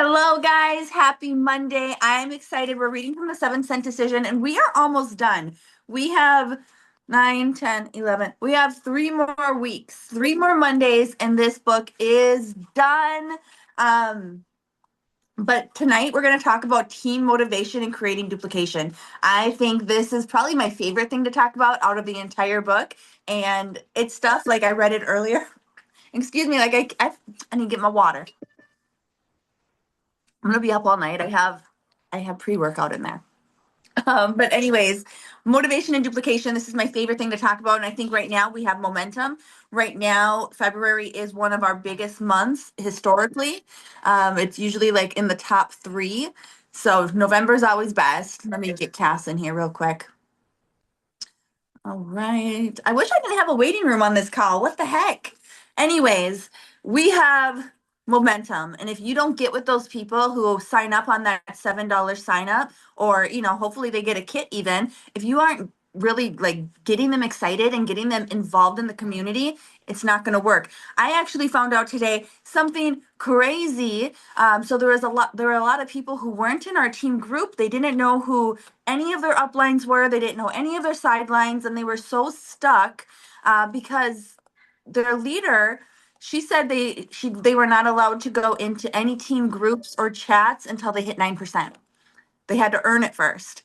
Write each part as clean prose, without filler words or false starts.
Hello, guys. Happy Monday. I'm excited. We're reading from the 7 Cent Decision, and we are almost done. We have 9, 10, 11. We have 3 more weeks, 3 more Mondays, and this book is done. Um, but tonight we're going to talk about team motivation and creating duplication. I think this is probably my favorite thing to talk about out of the entire book. And it's stuff like I read it earlier. Excuse me, like I need to get my water. I'm gonna be up all night. I have pre-workout in there. But anyways, motivation and duplication. This is my favorite thing to talk about, and I think right now we have momentum. Right now, February is one of our biggest months historically. It's usually like in the top three. So November's always best. Let me get Cass in here real quick. All right. I wish I didn't have a waiting room on this call. What the heck? Anyways, we have momentum. And if you don't get with those people who sign up on that $7 sign up, or, hopefully they get a kit even, if you aren't really like getting them excited and getting them involved in the community, it's not going to work. I actually found out today something crazy. So there were a lot of people who weren't in our team group. They didn't know who any of their uplines were. They didn't know any of their sidelines, and they were so stuck because their leader, she said they were not allowed to go into any team groups or chats until they hit 9%. They had to earn it first.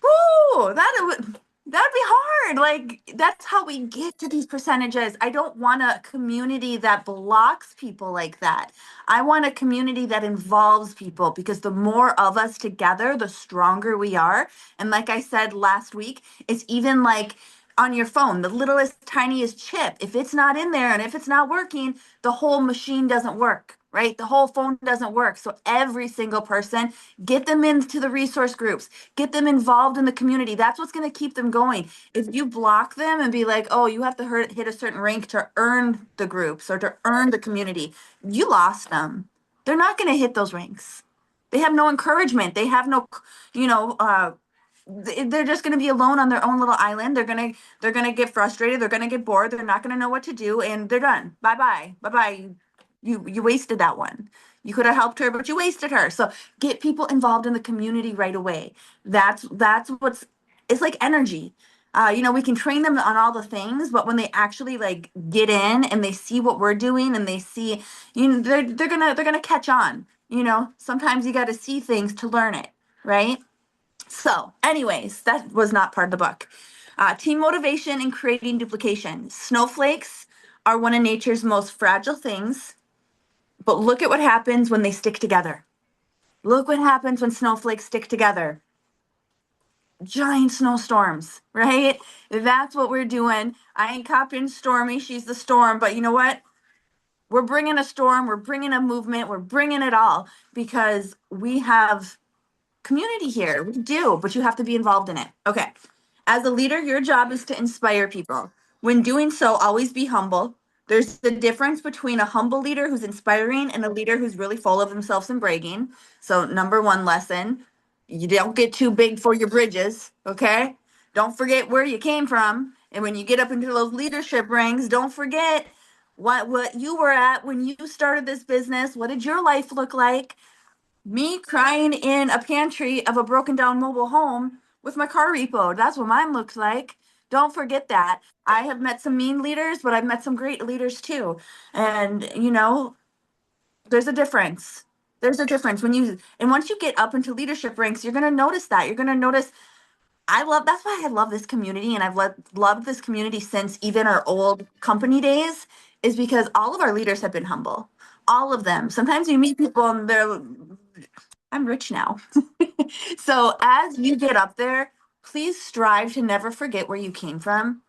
Woo, that'd be hard. Like, that's how we get to these percentages. I don't want a community that blocks people like that. I want a community that involves people, because the more of us together, the stronger we are. And like I said last week, it's even like on your phone, the littlest, tiniest chip. If it's not in there and if it's not working, the whole machine doesn't work, right? The whole phone doesn't work. So every single person, get them into the resource groups, get them involved in the community. That's what's going to keep them going. If you block them and be like, oh, you have to hit a certain rank to earn the groups or to earn the community, you lost them. They're not going to hit those ranks. They have no encouragement. They have no, you know, they're just going to be alone on their own little island. They're going to get frustrated. They're going to get bored. They're not going to know what to do, and they're done. Bye bye. Bye bye. You wasted that one. You could have helped her, but you wasted her. So get people involved in the community right away. That's what's it's like energy. We can train them on all the things, but when they actually like get in and they see what we're doing and they see, they're gonna catch on. Sometimes you got to see things to learn it, right? So, anyways, that was not part of the book. Team motivation and creating duplication. Snowflakes are one of nature's most fragile things, but look at what happens when they stick together. Look what happens when snowflakes stick together. Giant snowstorms, right? That's what we're doing. I ain't copying Stormy. She's the storm. But you know what? We're bringing a storm. We're bringing a movement. We're bringing it all because we have community here. We do, but you have to be involved in it. Okay. As a leader, your job is to inspire people. When doing so, always be humble. There's the difference between a humble leader who's inspiring and a leader who's really full of themselves and bragging. So, number one lesson, you don't get too big for your bridges, okay? Don't forget where you came from. And when you get up into those leadership ranks, don't forget what you were at when you started this business. What did your life look like? Me crying in a pantry of a broken down mobile home with my car repoed. That's what mine looks like. Don't forget that. I have met some mean leaders, but I've met some great leaders too. And, there's a difference. There's a difference and once you get up into leadership ranks, you're going to notice that. You're going to notice. That's why I love this community. And I've loved this community since even our old company days, is because all of our leaders have been humble. All of them. Sometimes you meet people and I'm rich now. So as you get up there, please strive to never forget where you came from.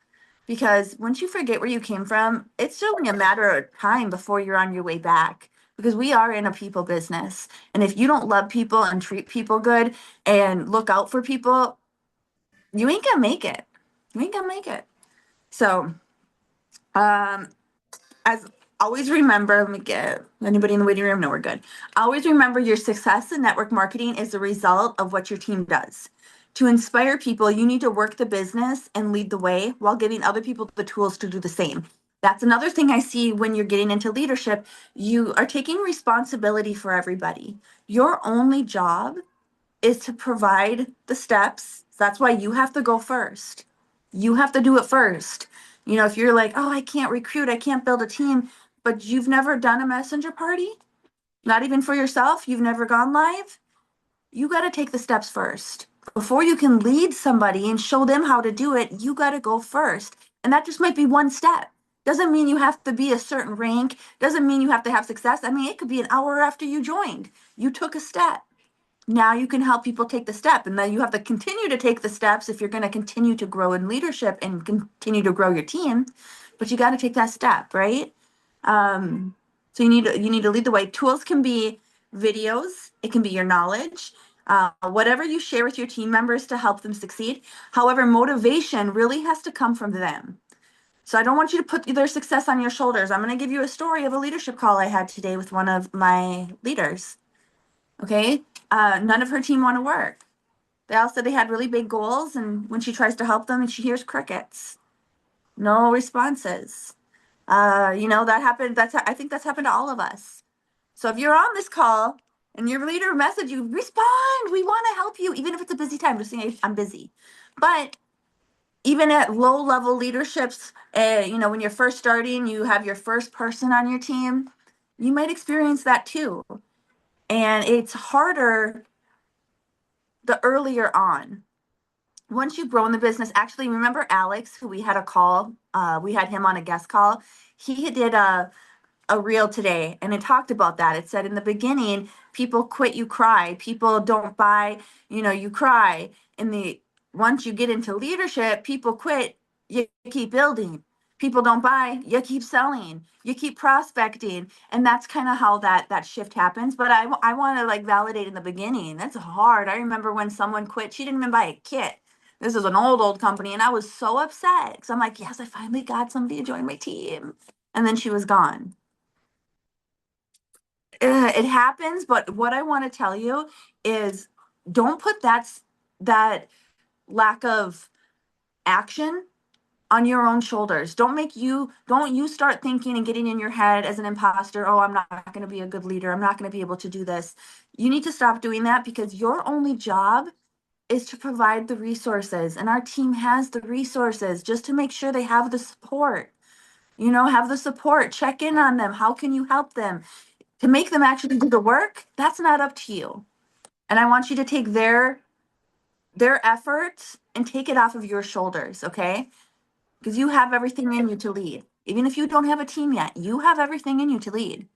Because once you forget where you came from, it's only a matter of time before you're on your way back. Because we are in a people business. And if you don't love people and treat people good and look out for people, you ain't gonna make it. You ain't gonna make it. So, um, as always remember, let me get anybody in the waiting room. No, we're good. Always remember your success in network marketing is the result of what your team does. To inspire people, you need to work the business and lead the way while giving other people the tools to do the same. That's another thing I see when you're getting into leadership. You are taking responsibility for everybody. Your only job is to provide the steps. That's why you have to go first. You have to do it first. You know, if you're like, oh, I can't recruit, I can't build a team, but you've never done a messenger party, not even for yourself, you've never gone live, you got to take the steps first. Before you can lead somebody and show them how to do it, you got to go first. And that just might be one step. Doesn't mean you have to be a certain rank, doesn't mean you have to have success. I mean, it could be an hour after you joined. You took a step. Now you can help people take the step, and then you have to continue to take the steps if you're going to continue to grow in leadership and continue to grow your team, but you got to take that step, right? So you need to lead the way. Tools can be videos, it can be your knowledge, whatever you share with your team members to help them succeed. However, motivation really has to come from them. So I don't want you to put their success on your shoulders. I'm going to give you a story of a leadership call I had today with one of my leaders. Okay. None of her team want to work. They all said they had really big goals, and when she tries to help them, and she hears crickets, no responses. That happened. I think that's happened to all of us. So if you're on this call and your leader message you, respond. We want to help you, even if it's a busy time. Just saying, I'm busy. But even at low level leaderships, when you're first starting, you have your first person on your team. You might experience that too. And it's harder the earlier on. Once you grow in the business, actually, remember Alex, who we had a call, we had him on a guest call. He did a reel today, and it talked about that. It said in the beginning, people quit, you cry. People don't buy, you cry. Once you get into leadership, people quit, you keep building. People don't buy, you keep selling, you keep prospecting, and that's kind of how that shift happens. But I want to like validate in the beginning. That's hard. I remember when someone quit, she didn't even buy a kit. This is an old company, and I was so upset because I'm like, yes, I finally got somebody to join my team, and then she was gone. It happens, but what I want to tell you is don't put that lack of action on your own shoulders. Don't you start thinking and getting in your head as an imposter, oh, I'm not going to be a good leader, I'm not going to be able to do this. You need to stop doing that, because your only job is to provide the resources, and our team has the resources, just to make sure they have the support. Have the support, check in on them. How can you help them? To make them actually do the work, that's not up to you. And I want you to take their efforts and take it off of your shoulders, okay? Because you have everything in you to lead. Even if you don't have a team yet, you have everything in you to lead.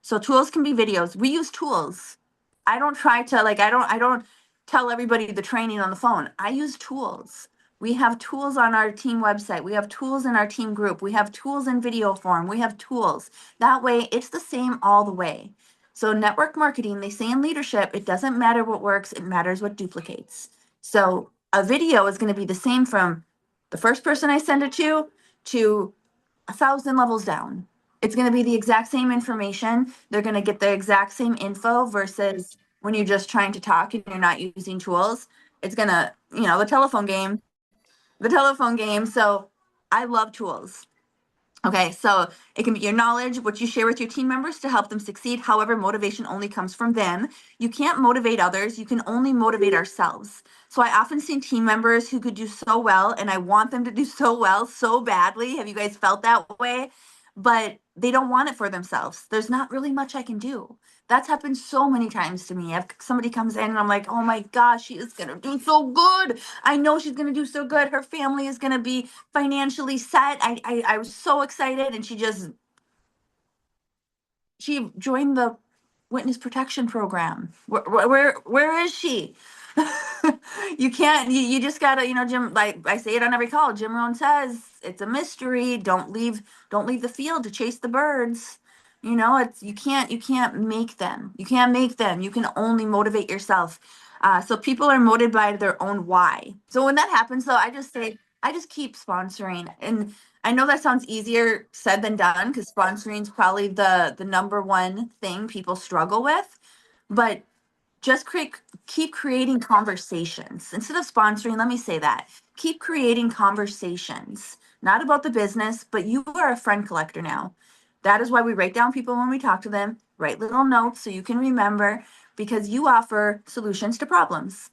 So tools can be videos. We use tools. I don't try to I don't tell everybody the training on the phone. I use tools. We have tools on our team website. We have tools in our team group. We have tools in video form. We have tools. That way it's the same all the way. So network marketing, they say in leadership, it doesn't matter what works, it matters what duplicates. So a video is going to be the same from the first person I send it to 1,000 levels down. It's going to be the exact same information. They're going to get the exact same info, versus when you're just trying to talk and you're not using tools. It's going to, the telephone game. So I love tools. Okay, so it can be your knowledge, what you share with your team members to help them succeed. However, motivation only comes from them. You can't motivate others. You can only motivate ourselves. So I often see team members who could do so well, and I want them to do so well so badly. Have you guys felt that way? But they don't want it for themselves. There's not really much I can do. That's happened so many times to me. If somebody comes in and I'm like, oh my gosh, she is going to do so good. I know she's going to do so good. Her family is going to be financially set. I was so excited, and she joined the witness protection program. Where is she? You can't, you just gotta, Jim, like I say it on every call, Jim Rohn says it's a mystery. Don't leave the field to chase the birds. You can't make them. You can only motivate yourself. So people are motivated by their own why. So when that happens, though, I just keep sponsoring. And I know that sounds easier said than done, because sponsoring is probably the number one thing people struggle with. But just keep creating conversations instead of sponsoring. Let me say that, keep creating conversations not about the business, but you are a friend collector now. That is why we write down people when we talk to them, write little notes so you can remember, because you offer solutions to problems.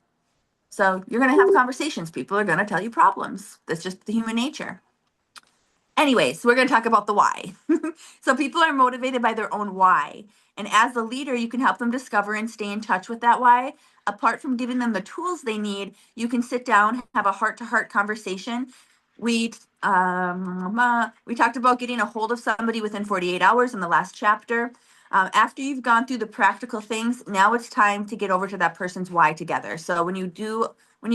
So you're going to have conversations. People are going to tell you problems. That's just the human nature. Anyways, we're going to talk about the why. So people are motivated by their own why. And as a leader, you can help them discover and stay in touch with that why. Apart from giving them the tools they need, you can sit down, have a heart-to-heart conversation. We talked about getting a hold of somebody within 48 hours in the last chapter. After you've gone through the practical things, now it's time to get over to that person's why together. So when you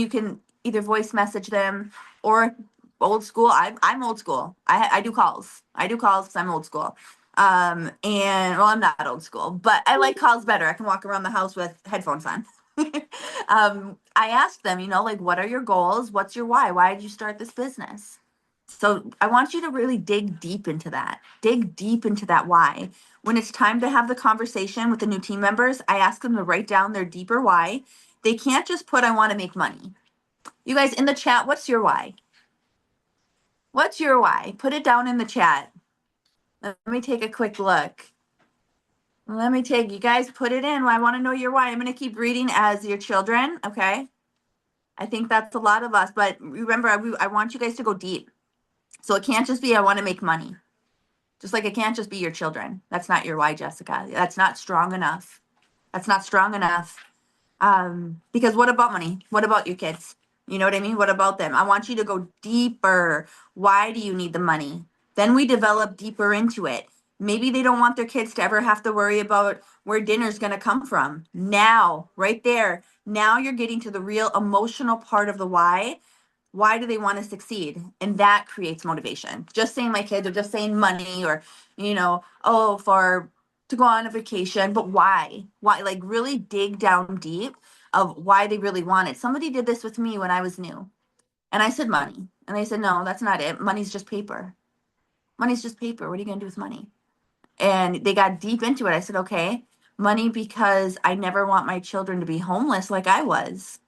can either voice message them or old school. I'm old school. I do calls. I do calls because I'm old school. And well, I'm not old school, but I like calls better. I can walk around the house with headphones on. I asked them, like, what are your goals? What's your why? Why did you start this business? So I want you to really dig deep into that. Dig deep into that why. When it's time to have the conversation with the new team members, I ask them to write down their deeper why. They can't just put, I want to make money. You guys in the chat, what's your why? What's your why? Put it down in the chat. Let me take a quick look. You guys put it in. I want to know your why. I'm going to keep reading as your children. Okay. I think that's a lot of us, but remember, I want you guys to go deep. So it can't just be, I want to make money. Just like it can't just be your children. That's not your why, Jessica. That's not strong enough. That's not strong enough. Because what about money? What about your kids? You know what I mean? What about them? I want you to go deeper. Why do you need the money? Then we develop deeper into it. Maybe they don't want their kids to ever have to worry about where dinner's going to come from. Now, right there, now you're getting to the real emotional part of the why. Why do they want to succeed? And that creates motivation. Just saying my kids, or just saying money, or, to go on a vacation, but why? Why? Like really dig down deep of why they really want it. Somebody did this with me when I was new, and I said money, and they said, no, that's not it. Money's just paper. Money's just paper. What are you going to do with money? And they got deep into it. I said, okay, money because I never want my children to be homeless like I was.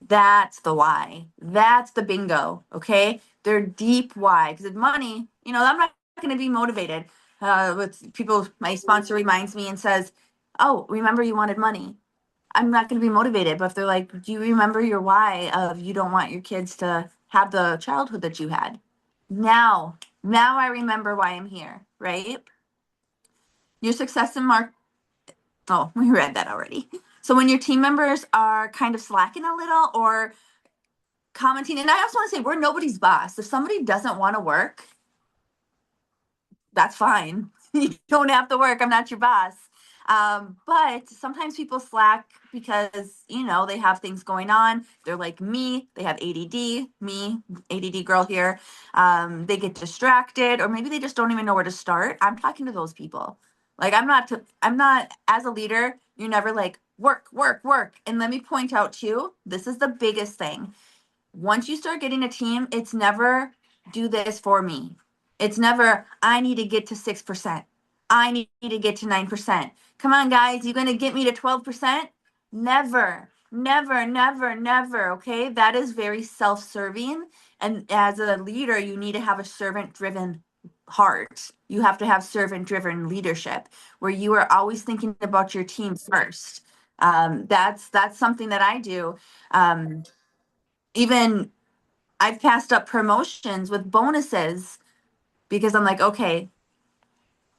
That's the why. That's the bingo. Okay. Their deep why. Because money, I'm not going to be motivated. With people, my sponsor reminds me and says, oh, remember you wanted money. I'm not going to be motivated. But if they're like, do you remember your why of you don't want your kids to have the childhood that you had? Now I remember why I'm here, right? Your success in oh, we read that already. So when your team members are kind of slacking a little or commenting, and I also want to say we're nobody's boss. If somebody doesn't want to work, that's fine. You don't have to work. I'm not your boss. But sometimes people slack because, they have things going on. They're like me. They have ADD, me, ADD girl here. They get distracted, or maybe they just don't even know where to start. I'm talking to those people. Like I'm not, as a leader, you're never like work, work, work. And let me point out too, this is the biggest thing. Once you start getting a team, it's never do this for me. It's never, I need to get to 6%. I need to get to 9%. Come on, guys, you going to get me to 12%? Never, never, never, never. Okay. That is very self-serving. And as a leader, you need to have a servant-driven heart. You have to have servant-driven leadership where you are always thinking about your team first. That's something that I do. Even I've passed up promotions with bonuses because I'm like, okay,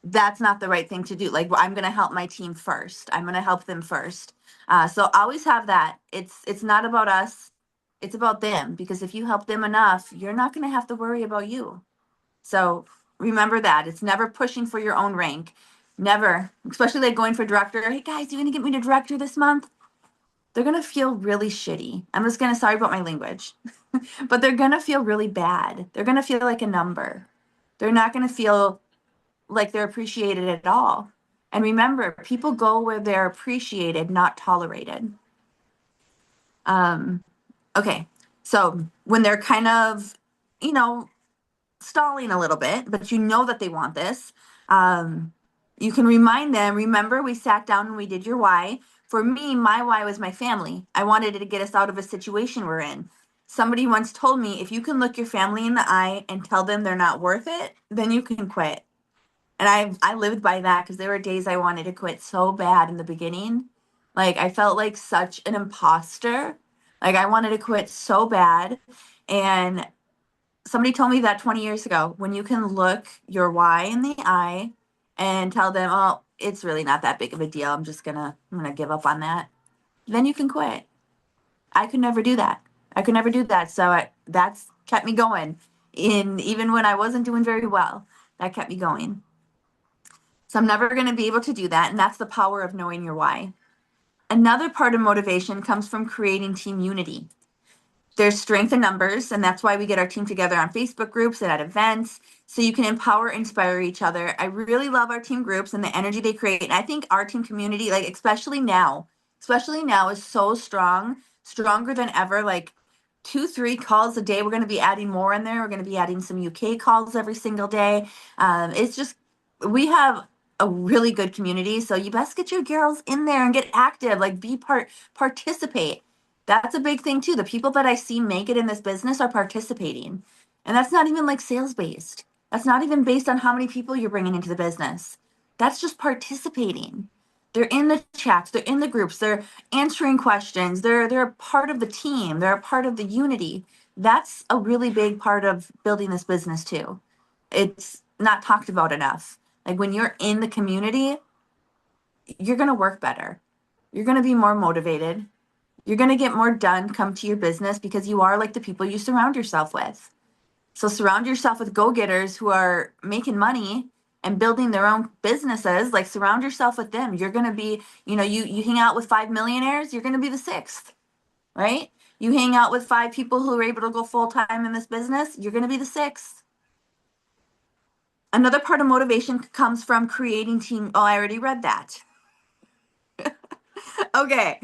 that's not the right thing to do. Like, I'm going to help my team first. I'm going to help them first. So always have that. It's not about us. It's about them, because if you help them enough, you're not going to have to worry about you. So remember that. It's never pushing for your own rank. Never, especially like going for director. Hey guys, you going to get me to director this month? They're going to feel really shitty. I'm just going to, sorry about my language, but they're going to feel really bad. They're going to feel like a number. They're not going to feel like they're appreciated at all. And remember, people go where they're appreciated, not tolerated. Okay. So when they're kind of, stalling a little bit, but that they want this, you can remind them, remember we sat down and we did your why. For me, my why was my family. I wanted to get us out of a situation we're in. Somebody once told me, if you can look your family in the eye and tell them they're not worth it, then you can quit. And I lived by that because there were days I wanted to quit so bad in the beginning. Like I felt like such an imposter. Like I wanted to quit so bad. And somebody told me that 20 years ago, when you can look your why in the eye and tell them, "Oh, it's really not that big of a deal. I'm gonna give up on that." Then you can quit. I could never do that. I could never do that. That's kept me going. In even when I wasn't doing very well, that kept me going. So I'm never going to be able to do that. And that's the power of knowing your why. Another part of motivation comes from creating team unity. There's strength in numbers, and that's why we get our team together on Facebook groups and at events so you can empower, inspire each other. I really love our team groups and the energy they create. And I think our team community, like especially now is so strong, stronger than ever. Like 2, 3 calls a day. We're going to be adding more in there. We're going to be adding some UK calls every single day. It's just, we have a really good community. So you best get your girls in there and get active, like participate. That's a big thing too. The people that I see make it in this business are participating. And that's not even like sales based. That's not even based on how many people you're bringing into the business. That's just participating. They're in the chats, they're in the groups, they're answering questions, they're a part of the team, they're a part of the unity. That's a really big part of building this business too. It's not talked about enough. Like when you're in the community, you're going to work better. You're going to be more motivated. You're going to get more done come to your business because you are like the people you surround yourself with. So surround yourself with go-getters who are making money and building their own businesses. Like surround yourself with them. You're going to be, you hang out with 5 millionaires, you're going to be the sixth, right? You hang out with 5 people who are able to go full-time in this business, you're going to be the sixth. Another part of motivation comes from creating team. Oh, I already read that. Okay.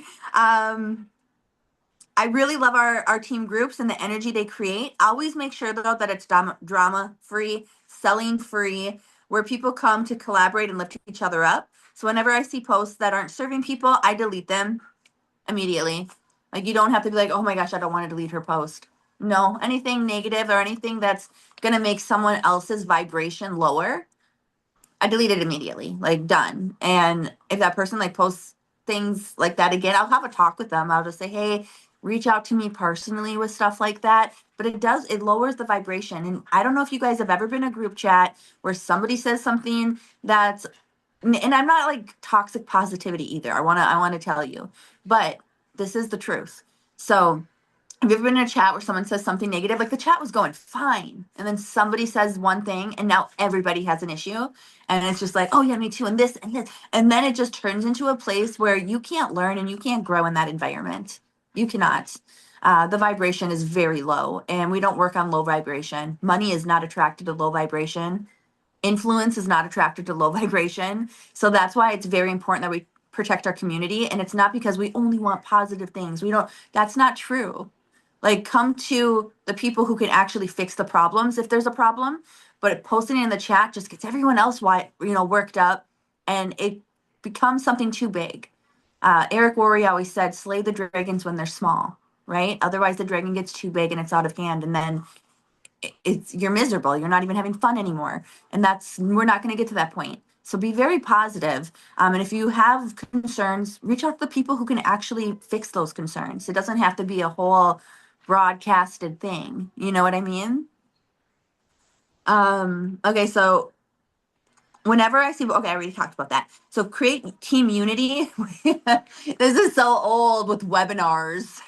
I really love our team groups and the energy they create. Always make sure though that it's drama free, selling free, where people come to collaborate and lift each other up. So whenever I see posts that aren't serving people, I delete them immediately. Like you don't have to be like, oh my gosh, I don't want to delete her post. No, anything negative or anything that's gonna make someone else's vibration lower, I delete it immediately, like done. And if that person like posts things like that again, I'll have a talk with them. I'll just say, hey, reach out to me personally with stuff like that. But it lowers the vibration. And I don't know if you guys have ever been in a group chat where somebody says something that's, and I'm not like toxic positivity either. I wanna tell you, but this is the truth. So have you ever been in a chat where someone says something negative? Like the chat was going fine. And then somebody says one thing and now everybody has an issue. And it's just like, oh yeah, me too. And this and this. And then it just turns into a place where you can't learn and you can't grow in that environment. You cannot. The vibration is very low and we don't work on low vibration. Money is not attracted to low vibration. Influence is not attracted to low vibration. So that's why it's very important that we protect our community. And it's not because we only want positive things. That's not true. Like come to the people who can actually fix the problems if there's a problem, but posting it in the chat just gets everyone else worked up and it becomes something too big. Eric Worre always said, slay the dragons when they're small, right? Otherwise the dragon gets too big and it's out of hand and then you're miserable. You're not even having fun anymore. And we're not going to get to that point. So be very positive. And if you have concerns, reach out to the people who can actually fix those concerns. It doesn't have to be a whole broadcasted thing. You know what I mean? Okay, so whenever I see, okay, I already talked about that. So create team unity. This is so old with webinars.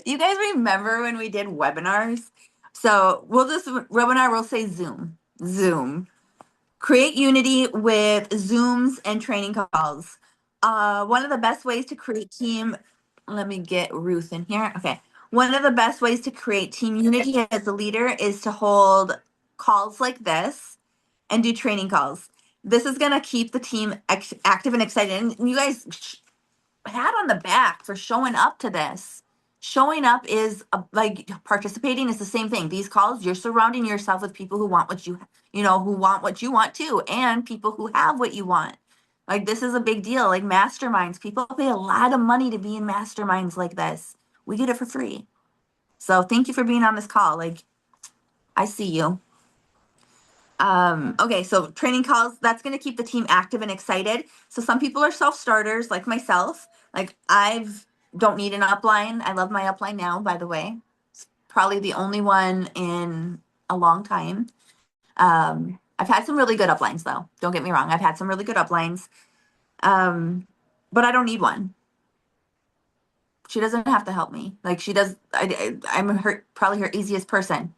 You guys remember when we did webinars? So we'll say Zoom. Create unity with Zooms and training calls. One of the best ways to create team, let me get Ruth in here. Okay. One of the best ways to create team unity as a leader is to hold calls like this and do training calls. This is going to keep the team active and excited. And you guys, pat on the back for showing up to this. Showing up is like participating is the same thing. These calls, you're surrounding yourself with people who want who want what you want too, and people who have what you want. Like this is a big deal. Like masterminds, people pay a lot of money to be in masterminds like this. We get it for free. So thank you for being on this call. Like, I see you. Okay, so training calls, that's going to keep the team active and excited. So some people are self-starters like myself. Like I've don't need an upline. I love my upline now, by the way. It's probably the only one in a long time. I've had some really good uplines though. Don't get me wrong. I've had some really good uplines. Um, but I don't need one. She doesn't have to help me. Like she does. I'm her probably her easiest person.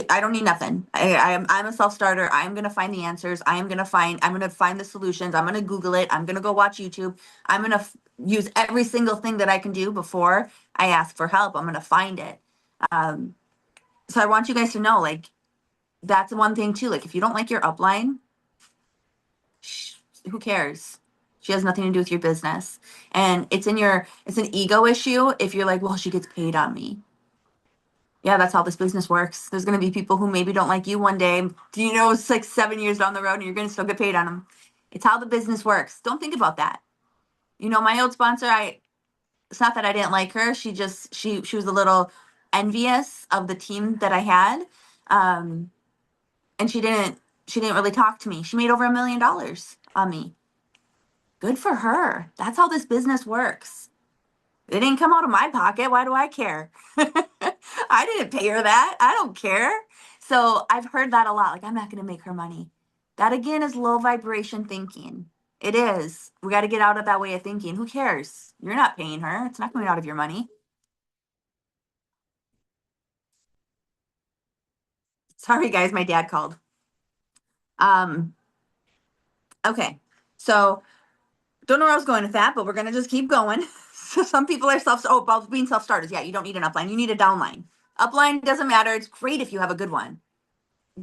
I don't need nothing. I'm a self starter. I'm gonna find the answers. I'm gonna find the solutions. I'm gonna Google it. I'm gonna go watch YouTube. I'm gonna use every single thing that I can do before I ask for help. I'm gonna find it. Um, so I want you guys to know, like, that's one thing too. Like, if you don't like your upline, who cares? She has nothing to do with your business, and it's an ego issue if you're like, well, she gets paid on me. Yeah, that's how this business works. There's going to be people who maybe don't like you one day. Do you know it's like 7 years down the road and you're going to still get paid on them? It's how the business works. Don't think about that. You know, my old sponsor, it's not that I didn't like her. She was a little envious of the team that I had. Um, and she didn't really talk to me. She made over $1 million on me. Good for her. That's how this business works. It didn't come out of my pocket. Why do I care? I didn't pay her that. I don't care. So I've heard that a lot. Like, I'm not going to make her money. That again is low vibration thinking. It is. We got to get out of that way of thinking. Who cares? You're not paying her. It's not coming out of your money. Sorry, guys. My dad called. Um, okay. So don't know where I was going with that, but we're going to just keep going. So some people are about being self starters. Yeah, you don't need an upline. You need a downline. Upline doesn't matter. It's great if you have a good one.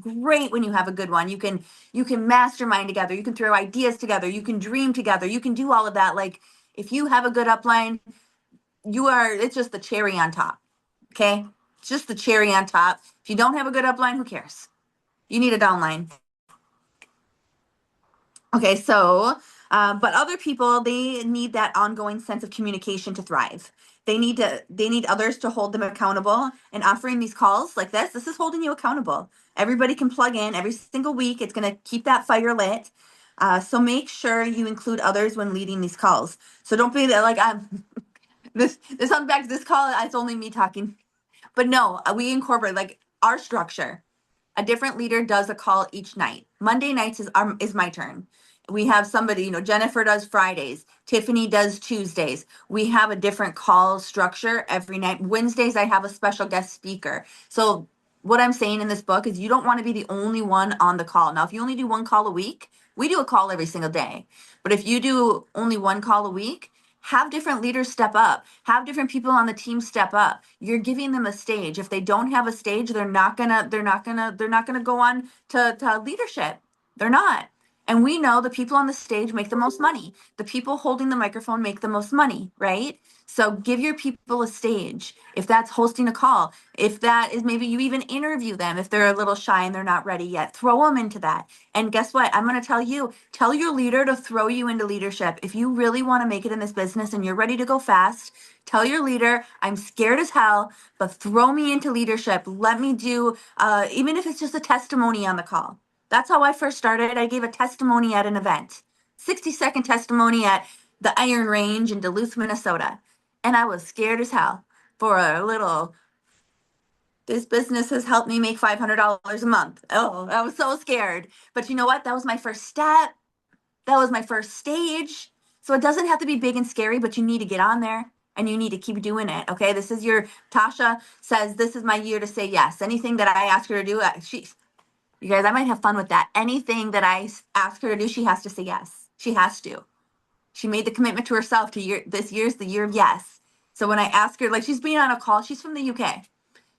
Great when you have a good one. You can mastermind together, you can throw ideas together, you can dream together, you can do all of that. Like if you have a good upline, it's just the cherry on top. Okay, it's just the cherry on top. If you don't have a good upline, who cares? You need a downline. Okay, so, but other people, they need that ongoing sense of communication to thrive. They need others to hold them accountable. And offering these calls like this is holding you accountable. Everybody can plug in every single week. It's going to keep that fire lit. So make sure you include others when leading these calls. So don't be there like I'm. This comes back to this call. It's only me talking, but no, we incorporate like our structure. A different leader does a call each night. Monday nights is my turn. We have somebody, Jennifer does Fridays, Tiffany does Tuesdays. We have a different call structure every night. Wednesdays, I have a special guest speaker. So, what I'm saying in this book is you don't want to be the only one on the call. Now, if you only do one call a week, we do a call every single day. But if you do only one call a week, have different leaders step up, have different people on the team step up. You're giving them a stage. If they don't have a stage, they're not gonna go on to leadership. They're not. And we know the people on the stage make the most money. The people holding the microphone make the most money, right? So give your people a stage. If that's hosting a call, if that is maybe you even interview them if they're a little shy and they're not ready yet, throw them into that. And guess what? I'm going to tell your leader to throw you into leadership. If you really want to make it in this business and you're ready to go fast, tell your leader, I'm scared as hell, but throw me into leadership. Let me do, even if it's just a testimony on the call. That's how I first started. I gave a testimony at an event, 60-second testimony at the Iron Range in Duluth, Minnesota. And I was scared as hell for a little. This business has helped me make $500 a month. Oh, I was so scared. But you know what? That was my first step. That was my first stage. So it doesn't have to be big and scary, but you need to get on there and you need to keep doing it. Okay. Tasha says, this is my year to say yes. Anything that I ask her to do, you guys, I might have fun with that. Anything that I ask her to do, she has to say yes. She has to. She made the commitment to herself this year's the year of yes. So when I ask her, like she's being on a call, she's from the UK.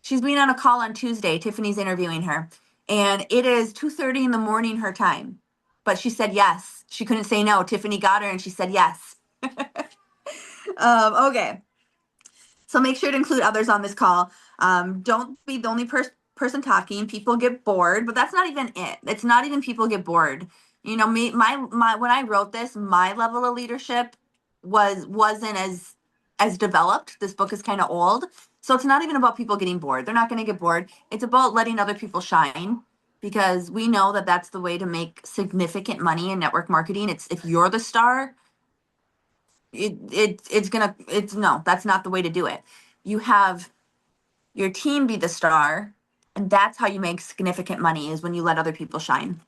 She's being on a call on Tuesday. Tiffany's interviewing her. And it is 2:30 in the morning her time. But she said yes. She couldn't say no. Tiffany got her and she said yes. Okay. So make sure to include others on this call. Don't be the only person talking. People get bored, but that's not even it. It's not even people get bored. My when I wrote this, my level of leadership wasn't as developed. This book is kind of old. So it's not even about people getting bored. They're not going to get bored. It's about letting other people shine, because we know that that's the way to make significant money in network marketing. It's if you're the star, it's no, that's not the way to do it. You have your team be the star, and that's how you make significant money, is when you let other people shine.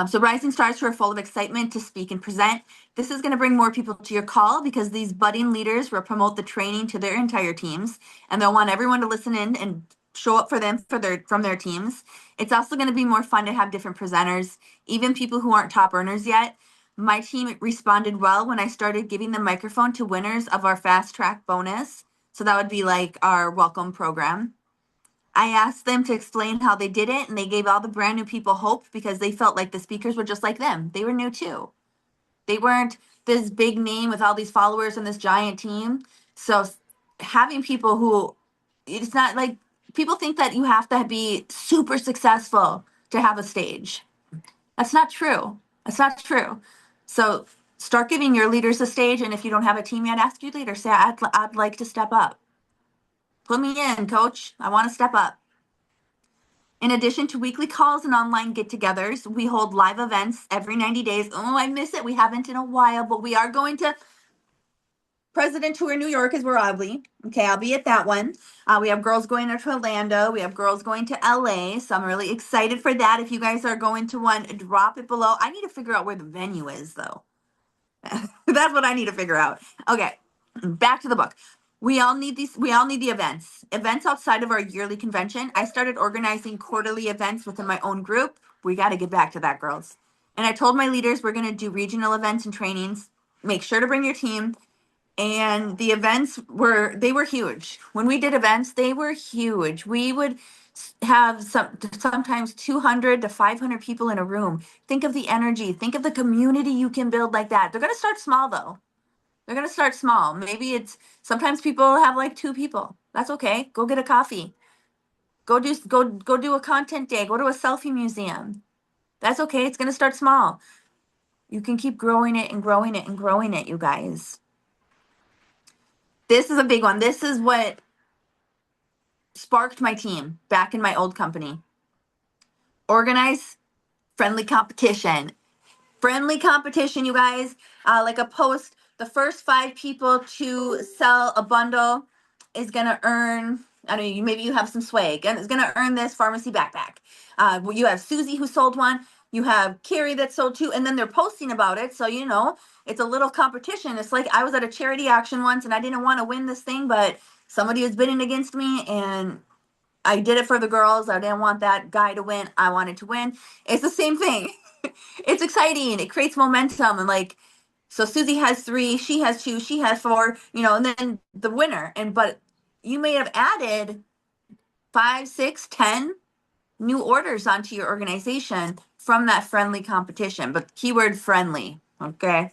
So rising stars who are full of excitement to speak and present. This is going to bring more people to your call, because these budding leaders will promote the training to their entire teams, and they'll want everyone to listen in and show up for them from their teams. It's also going to be more fun to have different presenters, even people who aren't top earners yet. My team responded well when I started giving the microphone to winners of our fast track bonus. So that would be like our welcome program. I asked them to explain how they did it, and they gave all the brand new people hope, because they felt like the speakers were just like them. They were new too. They weren't this big name with all these followers and this giant team. So having people who, it's not like, people think that you have to be super successful to have a stage. That's not true. That's not true. So start giving your leaders a stage. And if you don't have a team yet, ask your leader, say, I'd like to step up. Put me in, coach. I want to step up. In addition to weekly calls and online get-togethers, we hold live events every 90 days. Oh, I miss it. We haven't in a while, but we are going to President Tour New York is where I'll be. Okay, I'll be at that one. We have girls going to Orlando. We have girls going to LA. So I'm really excited for that. If you guys are going to one, drop it below. I need to figure out where the venue is, though. That's what I need to figure out. Okay, back to the book. We all need these. We all need the events. Events outside of our yearly convention. I started organizing quarterly events within my own group. We got to get back to that, girls. And I told my leaders we're going to do regional events and trainings. Make sure to bring your team. And the events were huge. When we did events, they were huge. We would have sometimes 200 to 500 people in a room. Think of the energy. Think of the community you can build like that. They're going to start small, though. They're going to start small. Maybe sometimes people have like 2 people. That's okay. Go get a coffee. Go do a content day. Go to a selfie museum. That's okay. It's going to start small. You can keep growing it and growing it and growing it, you guys. This is a big one. This is what sparked my team back in my old company. Organize friendly competition. Friendly competition, you guys. Like a post, the first 5 people to sell a bundle is going to earn, I don't know, maybe you have some swag, and it's going to earn this pharmacy backpack. You have Susie who sold one. You have Carrie that sold 2, and then they're posting about it. So, it's a little competition. It's like I was at a charity auction once, and I didn't want to win this thing, but somebody was bidding against me, and I did it for the girls. I didn't want that guy to win. I wanted to win. It's the same thing. It's exciting. It creates momentum. And so Susie has 3, she has 2, she has 4, and then the winner. But you may have added 5, 6, 10 new orders onto your organization from that friendly competition, but keyword friendly. Okay.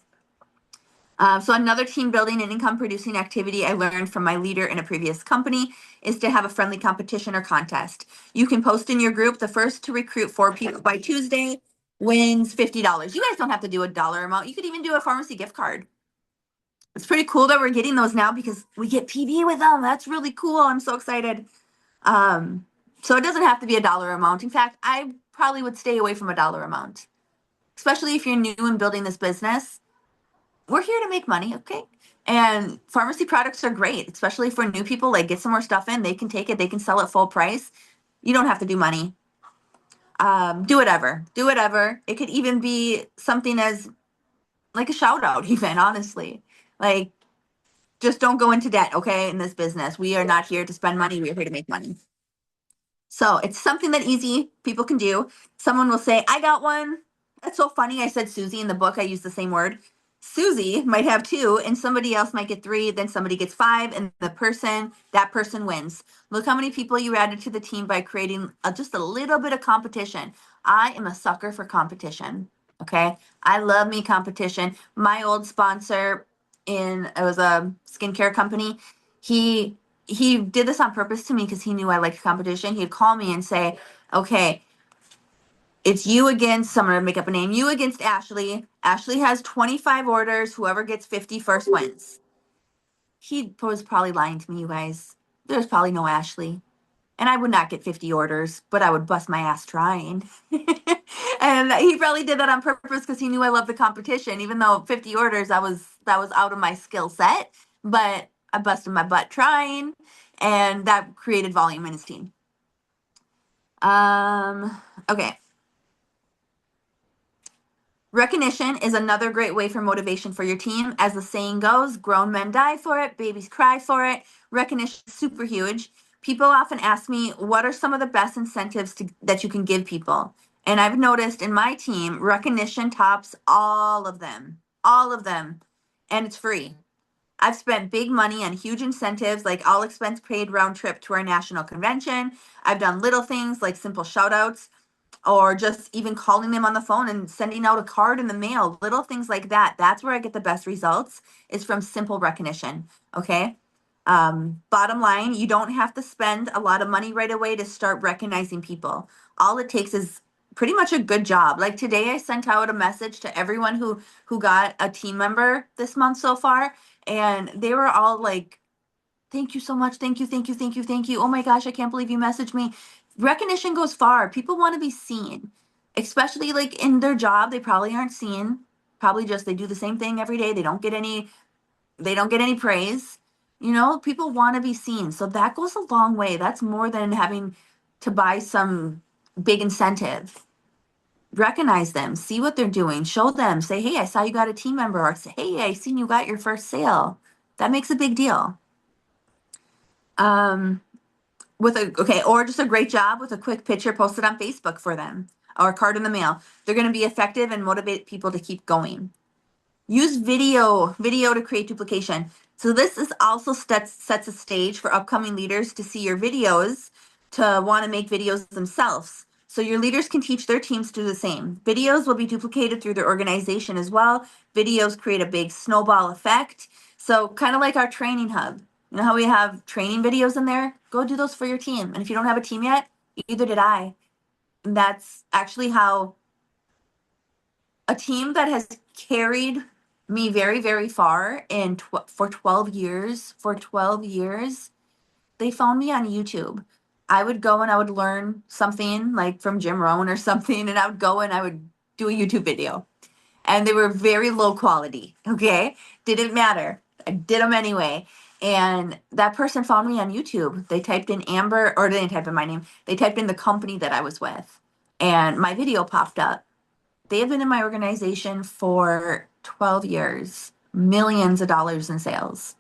So another team building and income producing activity I learned from my leader in a previous company is to have a friendly competition or contest. You can post in your group, the first to recruit 4 people by Tuesday wins $50. You guys don't have to do a dollar amount. You could even do a pharmacy gift card. It's pretty cool that we're getting those now, because we get PV with them. That's really cool. I'm so excited. So it doesn't have to be a dollar amount. In fact, I probably would stay away from a dollar amount, especially if you're new and building this business. We're here to make money, okay? And pharmacy products are great, especially for new people. Like, get some more stuff in. They can take it. They can sell it full price. You don't have to do money. Do whatever. Do whatever. It could even be something as like a shout out, even, honestly. Like, just don't go into debt, okay, in this business. We are not here to spend money. We are here to make money. So it's something that easy people can do. Someone will say, I got one. That's so funny. I said Susie in the book. I used the same word. Susie might have 2, and somebody else might get 3, then somebody gets 5, and that person wins. Look how many people you added to the team by creating just a little bit of competition. I am a sucker for competition. Okay. I love me competition. My old sponsor it was a skincare company. He did this on purpose to me, because he knew I liked competition. He'd call me and say, okay, it's you against, I'm going to make up a name, you against Ashley. Ashley has 25 orders. Whoever gets 50 first wins. he was probably lying to me, you guys. There's probably no Ashley. And I would not get 50 orders, but I would bust my ass trying. And he probably did that on purpose because he knew I loved the competition. Even though 50 orders, that was out of my skill set, but I busted my butt trying, and that created volume in his team. Okay. Recognition is another great way for motivation for your team. As the saying goes, grown men die for it, babies cry for it. Recognition is super huge. People often ask me, what are some of the best incentives that you can give people? And I've noticed in my team, recognition tops all of them, and it's free. I've spent big money on huge incentives like all expense paid round trip to our national convention. I've done little things like simple shout outs or just even calling them on the phone and sending out a card in the mail, little things like that. That's where I get the best results, is from simple recognition. Okay. Bottom line, you don't have to spend a lot of money right away to start recognizing people. All it takes is pretty much a good job. Like today I sent out a message to everyone who got a team member this month so far, and they were all like, thank you so much. Thank you, thank you, thank you, thank you. Oh my gosh, I can't believe you messaged me. Recognition goes far. People want to be seen, especially like in their job. They probably aren't seen. Probably just they do the same thing every day. They don't get any praise. You know, people want to be seen. So that goes a long way. That's more than having to buy some big incentive. Recognize them, see what they're doing, show them, say, hey, I saw you got a team member, or say, hey, I seen you got your first sale. That makes a big deal. Or just a great job with a quick picture posted on Facebook for them or a card in the mail. They're going to be effective and motivate people to keep going. Use video to create duplication. So this is also sets a stage for upcoming leaders to see your videos, to want to make videos themselves. So your leaders can teach their teams to do the same. Videos will be duplicated through their organization as well. Videos create a big snowball effect. So kind of like our training hub. You know how we have training videos in there? Go do those for your team. And if you don't have a team yet, either did I. And that's actually how a team that has carried me very, very far for 12 years, they found me on YouTube. I would go and I would learn something like from Jim Rohn or something, and I would go and I would do a YouTube video. And they were very low quality, okay? Didn't matter. I did them anyway. And that person found me on YouTube. They typed in Amber, or they didn't type in my name. They typed in the company that I was with, and my video popped up. They have been in my organization for 12 years, millions of dollars in sales.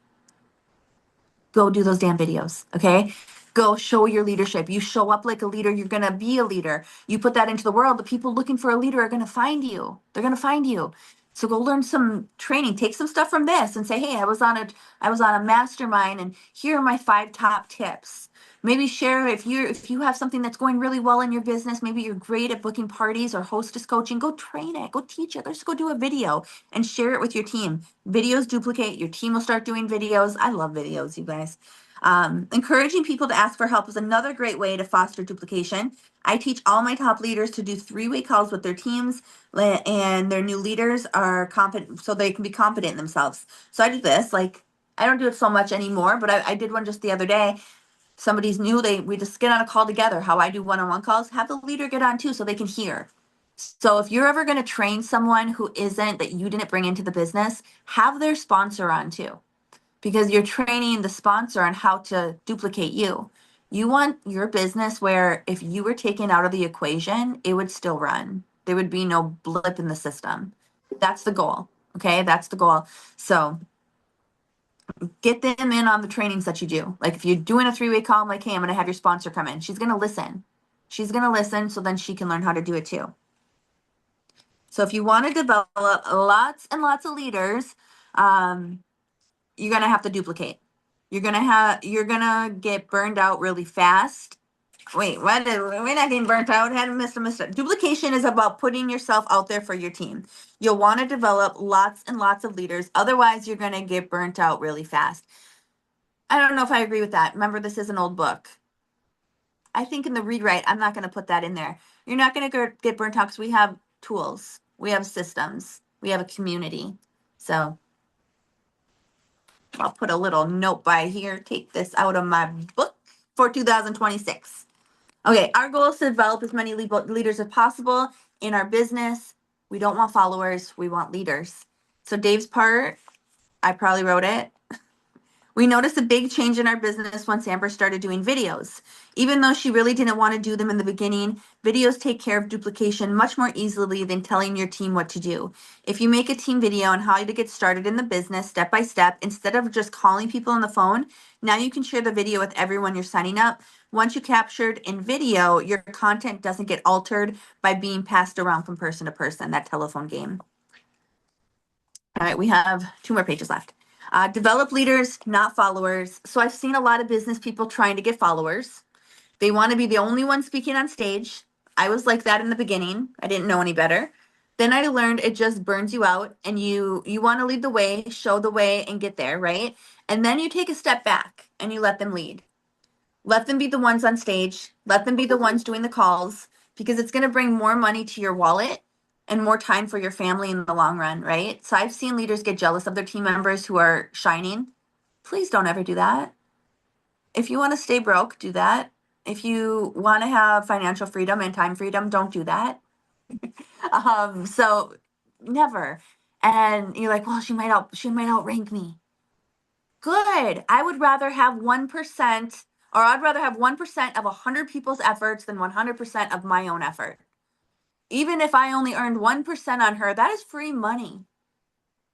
Go do those damn videos, okay? Go show your leadership. You show up like a leader, you're going to be a leader. You put that into the world, the people looking for a leader are going to find you. They're going to find you. So go learn some training, take some stuff from this and say, "Hey, I was on a mastermind and here are my 5 top tips." Maybe share if you have something that's going really well in your business, maybe you're great at booking parties or hostess coaching, go train it, go teach it. Let's go do a video and share it with your team. Videos duplicate, your team will start doing videos. I love videos, you guys. Encouraging people to ask for help is another great way to foster duplication. I teach all my top leaders to do 3-way calls with their teams, and their new leaders are competent, so they can be confident in themselves. So I do this, like, I don't do it so much anymore, but I did one just the other day. Somebody's new, we just get on a call together. How I do one-on-one calls, have the leader get on too so they can hear. So if you're ever going to train someone who isn't, that you didn't bring into the business, have their sponsor on too, because you're training the sponsor on how to duplicate you. You want your business where if you were taken out of the equation, it would still run. There would be no blip in the system. That's the goal. Okay, that's the goal. So get them in on the trainings that you do. Like if you're doing a 3-way call, I'm like, hey, I'm going to have your sponsor come in. She's going to listen. She's going to listen so then she can learn how to do it too. So if you want to develop lots and lots of leaders, you're going to have to duplicate. You're going to get burned out really fast. Wait, we're not getting burnt out. Had missed a. Duplication is about putting yourself out there for your team. You'll want to develop lots and lots of leaders. Otherwise, you're going to get burnt out really fast. I don't know if I agree with that. Remember, this is an old book. I think in the read write, I'm not going to put that in there. You're not going to get burnt out because we have tools, we have systems, we have a community. So I'll put a little note by here. Take this out of my book for 2026. Okay, our goal is to develop as many leaders as possible in our business. We don't want followers, we want leaders. So Dave's part, I probably wrote it. We noticed a big change in our business once Amber started doing videos. Even though she really didn't want to do them in the beginning, videos take care of duplication much more easily than telling your team what to do. If you make a team video on how to get started in the business step by step, instead of just calling people on the phone, now you can share the video with everyone you're signing up. Once you captured in video, your content doesn't get altered by being passed around from person to person, that telephone game. All right, we have 2 more pages left. Develop leaders, not followers. So I've seen a lot of business people trying to get followers. They want to be the only one speaking on stage. I was like that in the beginning. I didn't know any better. Then I learned it just burns you out, and you want to lead the way, show the way, and get there, right? And then you take a step back and you let them lead. Let them be the ones on stage. Let them be the ones doing the calls, because it's going to bring more money to your wallet and more time for your family in the long run, right? So I've seen leaders get jealous of their team members who are shining. Please don't ever do that. If you want to stay broke, do that. If you want to have financial freedom and time freedom, don't do that. So never. And you're like, well, she might outrank me. Good. I would rather have 1%, or I'd rather have 1% of 100 people's efforts than 100% of my own effort. Even if I only earned 1% on her, that is free money.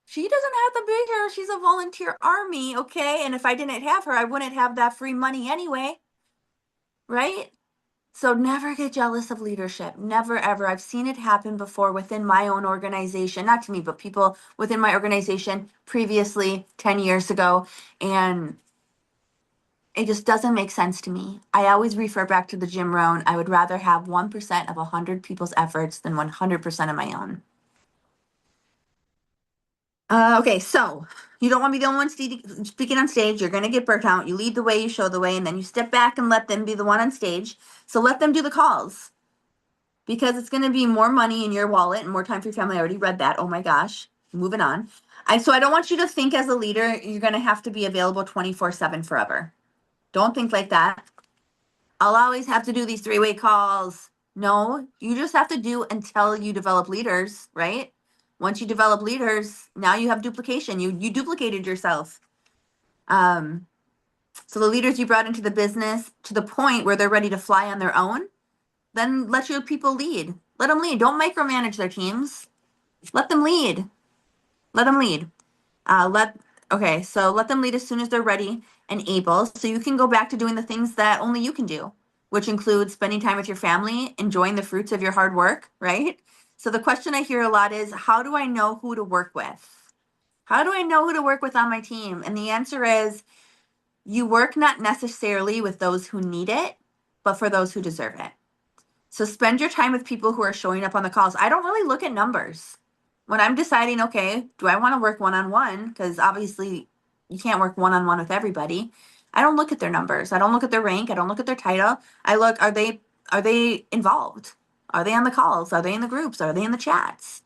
She doesn't have to be here. She's a volunteer army, okay? And if I didn't have her, I wouldn't have that free money anyway, right? So never get jealous of leadership. Never, ever. I've seen it happen before within my own organization, not to me, but people within my organization previously 10 years ago. And it just doesn't make sense to me. I always refer back to the Jim Rohn. I would rather have 1% of 100 people's efforts than 100% of my own. Okay, so you don't want to be the only one speaking on stage. You're going to get burnt out. You lead the way, you show the way, and then you step back and let them be the one on stage. So let them do the calls, because it's going to be more money in your wallet and more time for your family. I already read that. Oh my gosh. Moving on. So I don't want you to think as a leader, you're going to have to be available 24/7 forever. Don't think like that. I'll always have to do these 3-way calls. No, you just have to do until you develop leaders, right? Once you develop leaders, now you have duplication. You duplicated yourself. So the leaders you brought into the business to the point where they're ready to fly on their own, then let your people lead. Let them lead. Don't micromanage their teams. Let them lead. Let them lead. So let them lead as soon as they're ready and able, so you can go back to doing the things that only you can do, which includes spending time with your family, enjoying the fruits of your hard work, right? So the question I hear a lot is, how do I know who to work with? How do I know who to work with on my team? And the answer is, you work not necessarily with those who need it, but for those who deserve it. So spend your time with people who are showing up on the calls. I don't really look at numbers. When I'm deciding, okay, do I want to work one-on-one? Because obviously you can't work one-on-one with everybody. I don't look at their numbers. I don't look at their rank. I don't look at their title. I look, are they involved? Are they on the calls? Are they in the groups? Are they in the chats?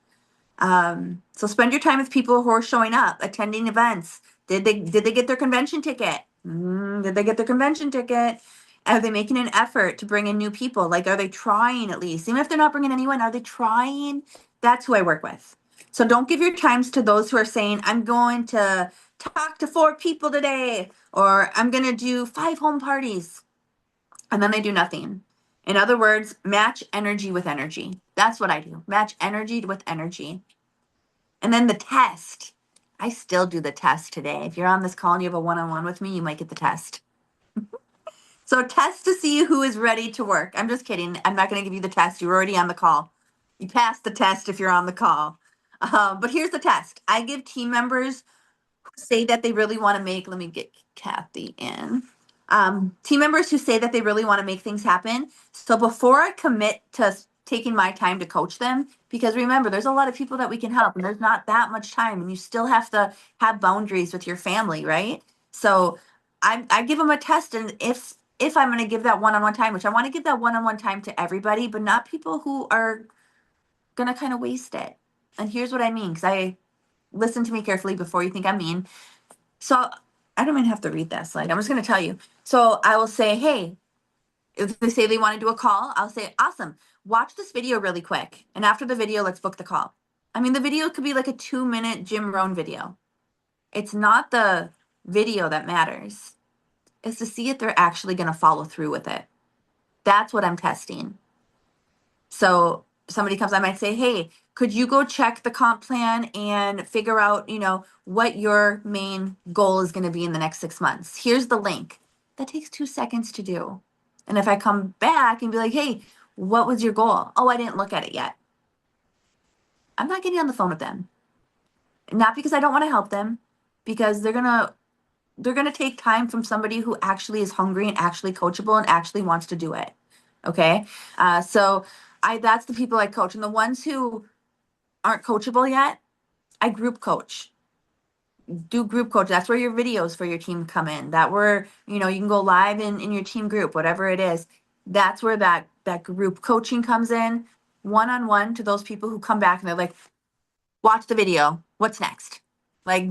So spend your time with people who are showing up, attending events. Did they get their convention ticket? Did they get their convention ticket? Are they making an effort to bring in new people? Like, are they trying at least? Even if they're not bringing anyone, are they trying? That's who I work with. So don't give your times to those who are saying, I'm going to talk to 4 people today, or I'm going to do 5 home parties. And then they do nothing. In other words, match energy with energy. That's what I do. Match energy with energy. And then the test. I still do the test today. If you're on this call and you have a one-on-one with me, you might get the test. So test to see who is ready to work. I'm just kidding. I'm not going to give you the test. You're already on the call. You passed the test if you're on the call. But here's the test. I give team members who say that they really want to make, let me get Kathy in. Team members who say that they really want to make things happen. So before I commit to taking my time to coach them, because remember, there's a lot of people that we can help and there's not that much time, and you still have to have boundaries with your family, right? So I give them a test, and if I'm going to give that one-on-one time, which I want to give that one-on-one time to everybody, but not people who are going to kind of waste it. And here's what I mean, because listen to me carefully before you think I'm mean. So I don't even have to read this. Like, I'm just going to tell you. So I will say, hey, if they say they want to do a call, I'll say, awesome. Watch this video really quick. And after the video, let's book the call. I mean, the video could be like a 2-minute Jim Rohn video. It's not the video that matters. It's to see if they're actually going to follow through with it. That's what I'm testing. So somebody comes, I might say, hey, could you go check the comp plan and figure out, what your main goal is going to be in the next 6 months? Here's the link. That takes 2 seconds to do. And if I come back and be like, hey, what was your goal? Oh, I didn't look at it yet. I'm not getting on the phone with them. Not because I don't want to help them, because they're gonna take time from somebody who actually is hungry and actually coachable and actually wants to do it. Okay. So that's the people I coach. And the ones who aren't coachable yet, I group coach. Do group coach. That's where your videos for your team come in. That where, you can go live in your team group, whatever it is. That's where that group coaching comes in, one-on-one, to those people who come back and they're like, watch the video. What's next? Like,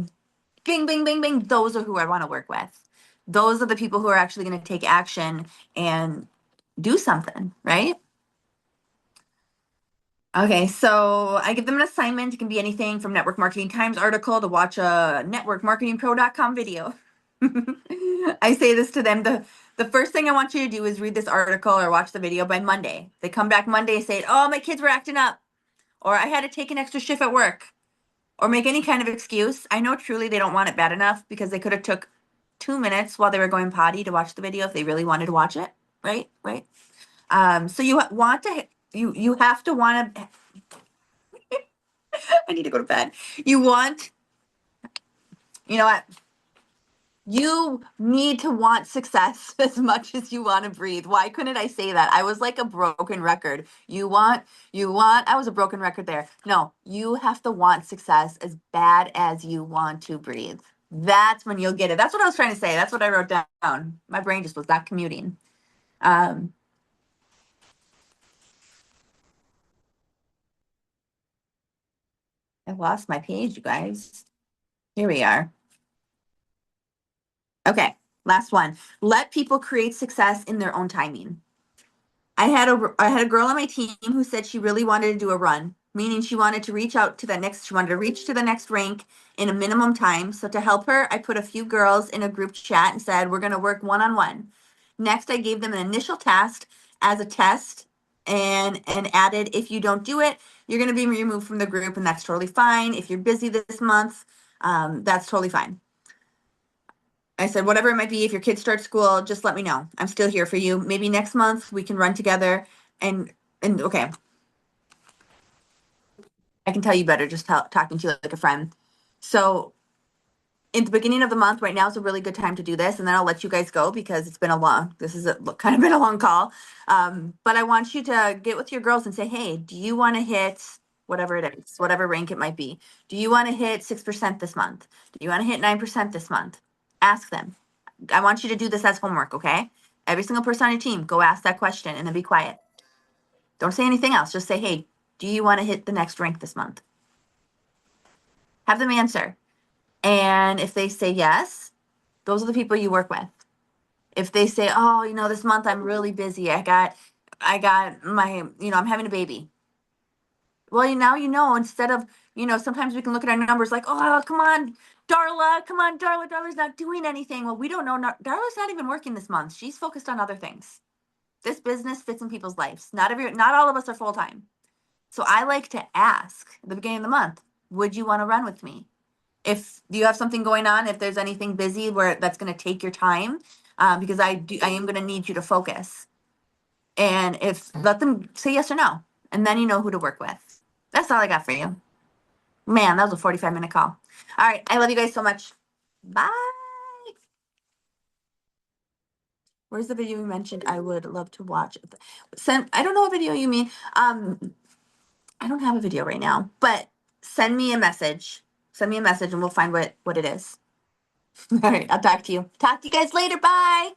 bing, bing, bing, bing. Those are who I want to work with. Those are the people who are actually going to take action and do something, right? Okay, so I give them an assignment. It can be anything from Network Marketing Times article to watch a networkmarketingpro.com video. I say this to them, the first thing I want you to do is read this article or watch the video by Monday. They come back Monday and say, oh, my kids were acting up, or I had to take an extra shift at work, or make any kind of excuse. I know truly they don't want it bad enough, because they could have took 2 minutes while they were going potty to watch the video if they really wanted to watch it. Right. So you want to, you have to want to, I need to go to bed. You want, you know what? You need to want success as much as you want to breathe. Why couldn't I say that? I was like a broken record. I was a broken record there. No, you have to want success as bad as you want to breathe. That's when you'll get it. That's what I was trying to say. That's what I wrote down. My brain just was not commuting. I lost my page, you guys. Here we are. Okay, last one. Let people create success in their own timing. I had a girl on my team who said she really wanted to do a run, meaning she wanted to reach to the next rank in a minimum time. So to help her, I put a few girls in a group chat and said, we're going to work one-on-one. Next, I gave them an initial task as a test and added, if you don't do it, you're going to be removed from the group, and that's totally fine. If you're busy this month, that's totally fine. I said, whatever it might be, if your kids start school, just let me know. I'm still here for you. Maybe next month we can run together, and okay. I can tell you better just talking to you like a friend. So in the beginning of the month, right now is a really good time to do this, and then I'll let you guys go because it's been kind of been a long call. But I want you to get with your girls and say, hey, do you want to hit whatever it is, whatever rank it might be? Do you want to hit 6% this month? Do you want to hit 9% this month? Ask them. I want you to do this as homework, okay? Every single person on your team, go ask that question and then be quiet. Don't say anything else. Just say, hey, do you want to hit the next rank this month? Have them answer. And if they say yes, those are the people you work with. If they say, oh, this month I'm really busy. I got my, I'm having a baby. Well, now instead of, sometimes we can look at our numbers like, oh, come on, Darla, Darla's not doing anything. Well, we don't know. Darla's not even working this month. She's focused on other things. This business fits in people's lives. Not all of us are full time. So I like to ask at the beginning of the month, would you want to run with me? If you have something going on, if there's anything busy where that's going to take your time, because I am going to need you to focus. And let them say yes or no, and then you know who to work with. That's all I got for you. Man, that was a 45-minute call. All right. I love you guys so much. Bye. Where's the video you mentioned? I would love to watch. I don't know what video you mean. I don't have a video right now, but send me a message. Send me a message and we'll find what it is. All right. I'll talk to you. Talk to you guys later. Bye.